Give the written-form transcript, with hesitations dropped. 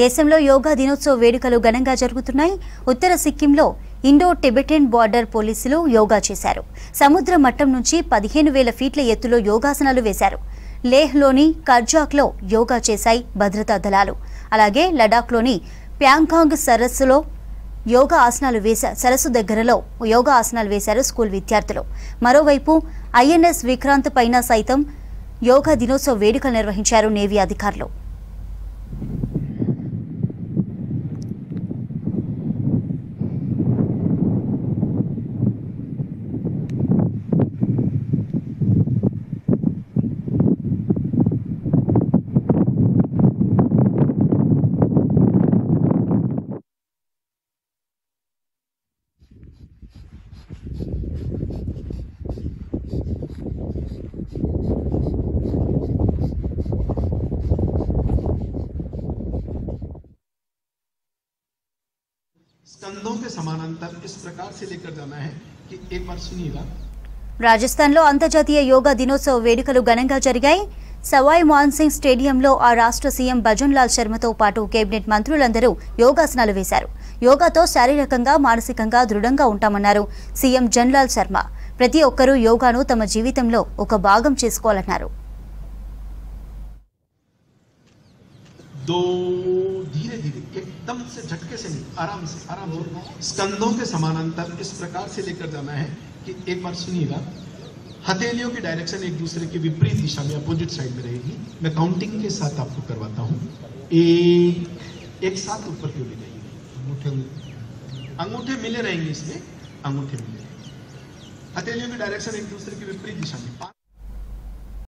దేశంలో యోగా దినోత్సవ వేడుకలు ఘనంగా జరుగుతున్నాయి. ఉత్తర సిక్కింలో ఇండో టిబెటన్ బార్డర్ పోలీసులు యోగా చేశారు. సముద్ర మట్టం నుంచి 15,000 ఫీట్ల ఎత్తులో యోగాసనాలు వేశారు. లేహ్లోని కర్జాక్లో యోగా చేశాయి భద్రతా దళాలు. అలాగే లడాఖ్లోని ప్యాంగాంగ్ సరస్సులో సరస్సు దగ్గరలో యోగా ఆసనాలు వేశారు స్కూల్ విద్యార్థులు. మరోవైపు ఐఎన్ఎస్ విక్రాంత్ పైన సైతం యోగా దినోత్సవ వేడుకలు నిర్వహించారు నేవీ అధికారులు. स्कंदों के समानांतर इस प्रकार से लेकर जाना है कि एक बार सुनिएगा। రాజస్థాన్లో అంతర్జాతీయ యోగా దినోత్సవ వేడుకలు ఘనంగా జరిగాయి. సవాయ్ మాన్సింగ్ స్టేడియంలో ఆ రాష్ట్ర సీఎం భజన్ లాల్ శర్మతో పాటు కేబినెట్ మంత్రులందరూ యోగాసనాలు వేశారు. యోగాతో శారీరకంగా మానసికంగా దృఢంగా ఉంటామన్నారు సీఎం జన్లాల్ శర్మ. ప్రతి ఒక్కరూ యోగాను తమ జీవితంలో ఒక భాగం చేసుకోవాలన్నారు. धीरे धीरे एकदम से झटके से नहीं, आराम से स्कंदों के समानांतर इस प्रकार से लेकर जाना है कि एक बार सुनिएगा। हथेलियों की डायरेक्शन एक दूसरे के विपरीत दिशा में अपोजिट साइड में रहेगी। मैं काउंटिंग के साथ आपको करवाता हूँ। एक साथ ऊपर क्यों ले जाइए, अंगूठे मिले रहेंगे, इसमें अंगूठे मिले रहेंगे। हथेलियों की डायरेक्शन एक दूसरे के विपरीत दिशा में।